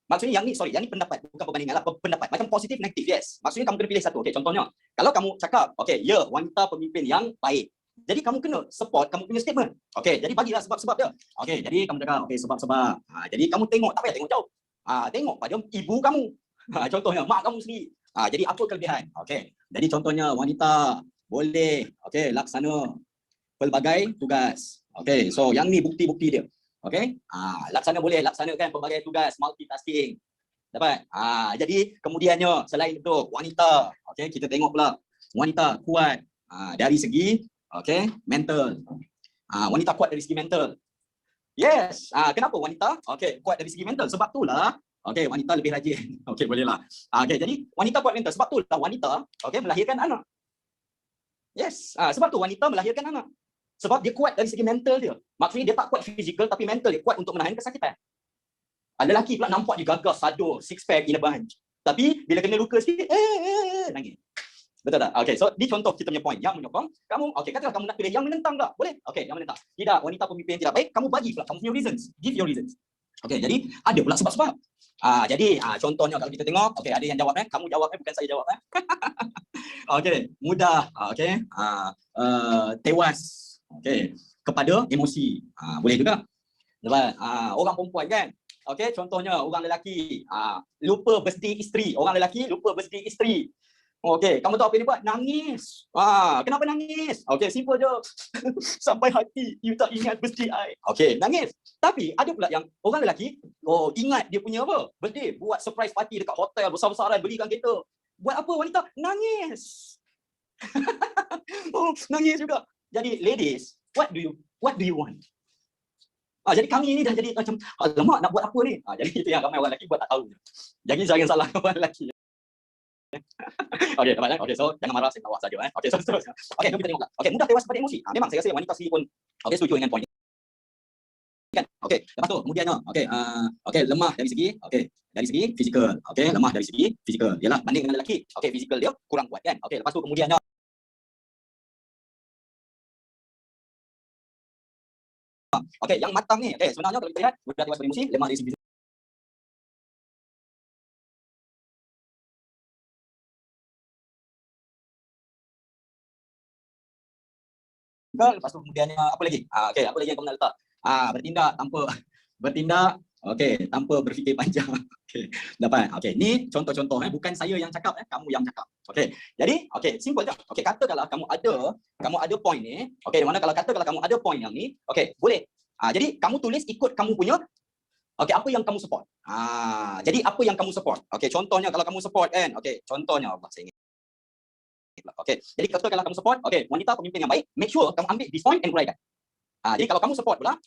Maksudnya yang ni pendapat, bukan perbandingan lah, pendapat. Macam positif, negatif, yes. Maksudnya kamu kena pilih satu. Okey, contohnya, kalau kamu cakap, okey, ya, wanita pemimpin yang baik. Jadi kamu kena support kamu punya statement. Okey, jadi bagilah sebab-sebab dia. Okey, jadi kamu cakap, okey, sebab-sebab. Jadi kamu tengok, tak payah tengok jauh. Tengok pada ibu kamu. Contohnya, mak kamu sendiri. Jadi apa kelebihan? Okey, jadi contohnya, wanita boleh, okey, laksana pelbagai tugas. Okey, so yang ni bukti-bukti dia. Okey, laksanakan pelbagai tugas, multitasking. Dapat? Jadi kemudiannya selain itu wanita, okey, kita tengok pula wanita kuat dari segi mental. Wanita kuat dari segi mental. Yes. Kenapa wanita? Okey, kuat dari segi mental. Sebab itulah okey, wanita lebih rajin. Okey, bolehlah. Okey, jadi wanita kuat mental. Sebab itulah wanita melahirkan anak. Yes. Sebab tu wanita melahirkan anak. Sebab dia kuat dari segi mental dia. Maksudnya dia tak kuat fizikal tapi mental dia kuat untuk menahan kesakitan. Lelaki pula nampak dia gagah, sadur, six pack in a bunch. Tapi bila kena luka sikit, nangis. Betul tak? Okey, so ni contoh kita punya point yang menyokong. Kamu, okey, katalah kamu nak pilih yang menentang tak? Boleh? Okey, yang menentang. Tidak, wanita pemimpin tidak baik, kamu bagi pula kamu punya reasons. Give your reasons. Okey, jadi ada pula sebab-sebab. Jadi contohnya kalau kita tengok, okey, ada yang jawab kamu jawab bukan saya jawab Okey, mudah, okey. Tewas. Okey, kepada emosi. Boleh juga. Dapat orang perempuan kan. Okey, contohnya orang lelaki lupa birthday isteri, orang lelaki lupa birthday isteri. Okey, kamu tahu apa dia buat? Nangis. Kenapa nangis? Okey, simple je. Sampai hati you tak ingat birthday I. Okey, nangis. Tapi ada pula yang orang lelaki ingat dia punya apa? Birthday, buat surprise party dekat hotel besar-besaran, belikan kereta. Buat apa wanita? Nangis. Nangis juga. Jadi ladies, what do you want? Jadi kami ni dah jadi macam alamak nak buat apa ni? Jadi itu yang ramai orang lelaki buat tak tahu. Jadi jangan salah orang lelaki. Okey, dapat okey, so jangan marah, saya tahu saja Okey, so okey, kita tengok pula. Okey, mudah tewas pada emosi. Memang saya rasa wanita sendiri pun setuju dengan point ni. Kan? Okey, lepas tu kemudiannya okey, lemah dari segi fizikal. Okey, lemah dari segi fizikal. Yalah banding dengan lelaki. Okey, fizikal dia kurang kuat kan. Okey, lepas tu kemudiannya okey, yang matang ni, sebenarnya kalau kita lihat mudah tewas pada emosi, lemah dari segi lepas tu kemudiannya apa lagi? Okey, apa lagi yang kamu nak letak? Bertindak tanpa berfikir panjang. Okey, dapat. Okey, ni contoh-contoh bukan saya yang cakap kamu yang cakap. Okey. Jadi, simple je. Okey, katakanlah kamu ada point ni. Okey, di mana kalau katakanlah kamu ada point yang ni, okey, boleh. Jadi kamu tulis ikut kamu punya apa yang kamu support. Jadi apa yang kamu support? Okey, contohnya kalau kamu support kan. Okey, contohnya saya ingat. Okey, jadi katakanlah kamu support, wanita pemimpin yang baik, make sure kamu ambil this point and uraikan. Jadi kalau kamu support pula,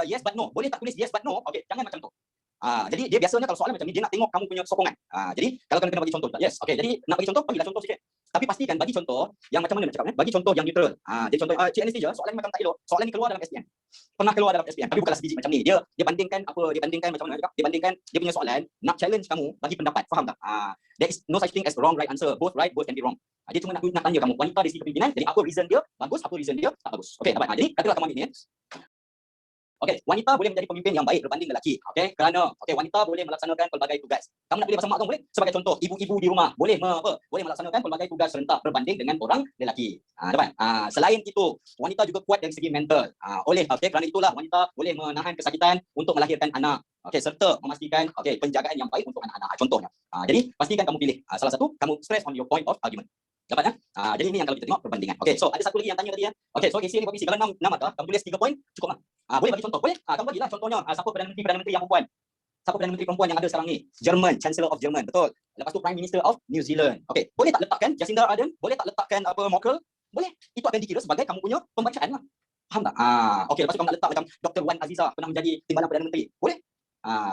yes but no. Boleh tak tulis yes but no? Okey, jangan macam tu. Jadi dia biasanya kalau soalan macam ni dia nak tengok kamu punya sokongan. Jadi kalau kena bagi contoh juga. Yes, okey. Jadi nak bagi contoh, bagilah contoh sikit. Tapi pastikan bagi contoh yang macam mana nak cakap Bagi contoh yang neutral. Jadi contoh Cik Anesthesia, soalan ni macam tak elok. Soalan ni keluar dalam SPM. Pernah keluar dalam SPM, tapi bukanlah sebiji macam ni. Dia bandingkan macam mana cakap? Dia bandingkan dia punya soalan nak challenge kamu bagi pendapat. Faham tak? There is no such thing as wrong right answer. Both right, both can be wrong. Dia cuma nak tanya kamu wanita dari segi kepimpinan, jadi apa reason dia bagus, apa reason dia tak bagus. Okey, dapat. Jadi katalah kamu ambil ni. Okey, wanita boleh menjadi pemimpin yang baik berbanding lelaki. Okey, kerana wanita boleh melaksanakan pelbagai tugas. Kamu nak pilih pasal mak kau boleh? Sebagai contoh, ibu-ibu di rumah boleh boleh melaksanakan pelbagai tugas serentak berbanding dengan orang lelaki. Dapat? Selain itu, wanita juga kuat dari segi mental. Kerana itulah wanita boleh menahan kesakitan untuk melahirkan anak. Serta memastikan penjagaan yang baik untuk anak-anak. Contohnya. Jadi pastikan kamu pilih salah satu, kamu stress on your point of argument. Dapat? Jadi ini yang kalau kita tengok perbandingan. So ada satu lagi yang tanya tadi ya. So isi ni komisi kalau 6 markah, kamu tulis 3 poin cukup lah. Boleh bagi contoh, boleh? Kamu bagilah contohnya siapa Perdana Menteri yang perempuan. Siapa Perdana Menteri perempuan yang ada sekarang ni? German, Chancellor of German, betul. Lepas tu Prime Minister of New Zealand. Boleh tak letakkan Jacinda Ardern? Boleh tak letakkan Merkel? Boleh. Itu akan dikira sebagai kamu punya pembacaan lah. Faham tak? Lepas tu kamu nak letak macam Dr. Wan Aziza pernah menjadi timbalan Perdana Menteri. Boleh.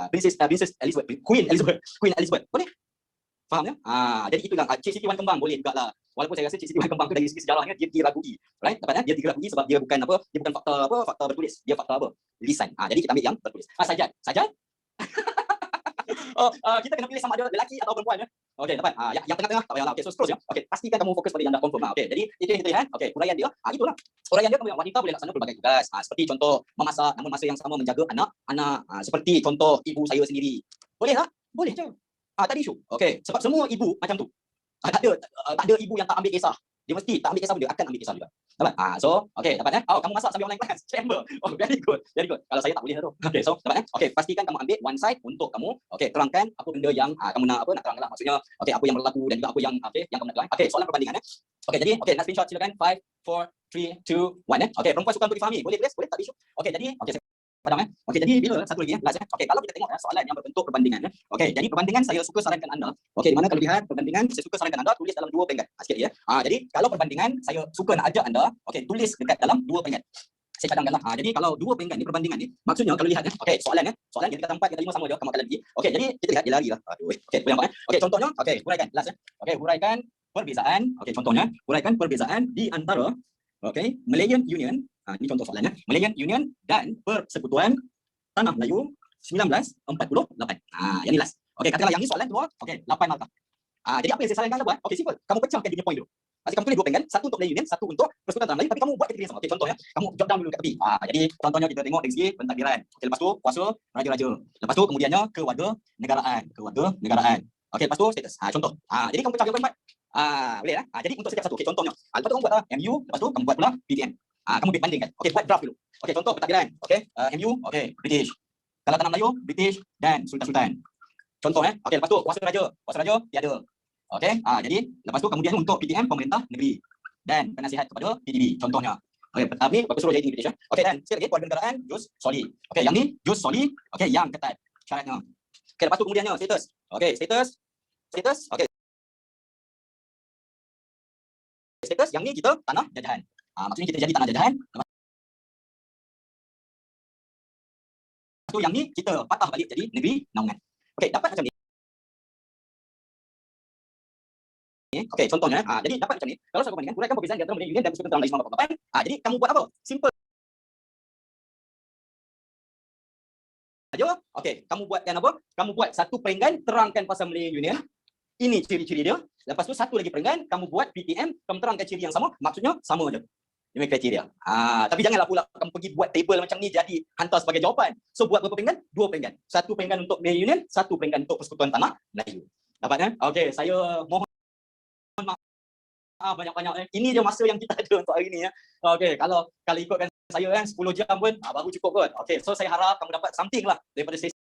Princess Elizabeth, Queen Elizabeth. Boleh. Faham ya? Jadi itu yang Cik Siti Wan Kembang boleh juga lah. Walaupun saya rasa Cik Siti Wan Kembang tu dari segi sejarahnya dia diragui. Right? Dapat dia diragui sebab dia bukan dia bukan fakta bertulis. Dia fakta lisan. Jadi kita ambil yang bertulis. Sajad. Kita kena pilih sama ada lelaki atau perempuan ya. Dapat. Yang tengah-tengah tak payahlah. So seterusnya. Pastikan kamu fokus pada yang dah confirm. Jadi itu yang kita lihat. Huraian dia. Itulah. Huraian dia wanita boleh laksana pelbagai tugas. Seperti contoh memasak namun masa yang sama menjaga anak-anak. Seperti contoh ibu saya sendiri. Boleh tak? Boleh je. Tak ada isu. Sebab semua ibu macam tu. Tak ada ibu yang tak ambil kisah. Dia mesti tak ambil kisah, dia akan ambil kisah juga. Dapat? Dapat ya? Kamu masak sambil online class. Chamber. Very good. Kalau saya tak boleh tu. Dapat ya? Pastikan kamu ambil one side untuk kamu terangkan apa benda yang kamu nak terangkan lah. Maksudnya apa yang berlaku dan juga apa yang kamu nak terang. Soalan perbandingan ya. Jadi nak screenshot silakan. 5 4 3 2 1 ya. Perempuan suka untuk difahami. Boleh tulis? Boleh, tak ada isu. Jadi padang jadi bila satu lagi last kalau kita tengok soalan yang berbentuk perbandingan jadi perbandingan saya suka sarankan anda di mana kalau lihat perbandingan saya suka sarankan anda tulis dalam 2 peringkat sikit ya. Jadi kalau perbandingan saya suka nak ajak anda tulis dekat dalam 2 peringkat. Saya cadangkanlah. Jadi kalau 2 peringkat ni perbandingan ni maksudnya kalau lihat soalan yang kita 4 kita 5 sama je kamu akan lagi. Jadi kita lihat dia lari lah. Boleh nampak contohnya huraikan last huraikan perbezaan contohnya huraikan perbezaan di antara Malayan Union. Ini contoh soalannya. Malayan Union dan Persekutuan Tanah Melayu 1948. Yang ni last. Katakanlah yang ni soalan keluar 8 markah. Jadi apa yang saya sarankan anda buat? Simple. Kamu pecahkan dia punya point dulu. Kamu tulis 2 penggan, satu untuk Malayan Union, satu untuk Persekutuan Tanah Melayu, tapi kamu buat kategori yang sama. Contohnya, kamu jot down dulu kat tepi. Jadi contohnya kita tengok dari segi pentadbiran. Lepas tu kuasa raja-raja. Lepas tu kemudiannya kewarganegaraan. Lepas tu status. Contoh. Jadi kamu pecah dia empat. Boleh lah. Jadi untuk setiap satu. Contohnya. Lepas tu kamu buat MU, lepas tu kamu buat pula PTM. Kamu bandingkan. Buat draft dulu. Contoh pentadbiran. MU, British. Kalau Tanah Melayu, British dan Sultan-Sultan. Contoh lepas tu kuasa raja tiada. Jadi lepas tu kemudian untuk PTM pemerintah negeri dan penasihat kepada PDB. Contohnya. Ni bagus suruh jadi British ya. Dan sekali lagi kewarganegaraan jus soli. Yang ni jus soli, yang ketat syaratnya. Lepas tu kemudiannya status. Status. Status yang ni kita tanah jajahan. Maksudnya kita jadi tanah jajahan. Lepas tu yang ni kita patah balik jadi negeri naungan. Dapat macam ni. Contohnya, jadi dapat macam ni. Kalau saya bandingkan, huraikan perbezaan di antara Malayan Union dan Persekutuan Tanah Melayu 1948. Jadi kamu buat apa? Simple aja. Kamu buatkan apa? Kamu buat satu peringgan terangkan pasal Malayan Union. Ini ciri-ciri dia. Lepas tu satu lagi peringgan, kamu buat PTM, kamu terangkan ciri yang sama, maksudnya sama je. Ini kriteria. Tapi janganlah pula kamu pergi buat table macam ni jadi hantar sebagai jawapan. So buat berapa peringgan? 2 peringgan. Satu peringgan untuk Malayan Union, satu peringgan untuk Persekutuan Tanah Melayu. Dapat saya mohon maaf banyak-banyak. Ini je masa yang kita ada untuk hari ni ya. Kalau ikutkan saya 10 jam pun baru cukup kot. So saya harap kamu dapat something lah daripada sesi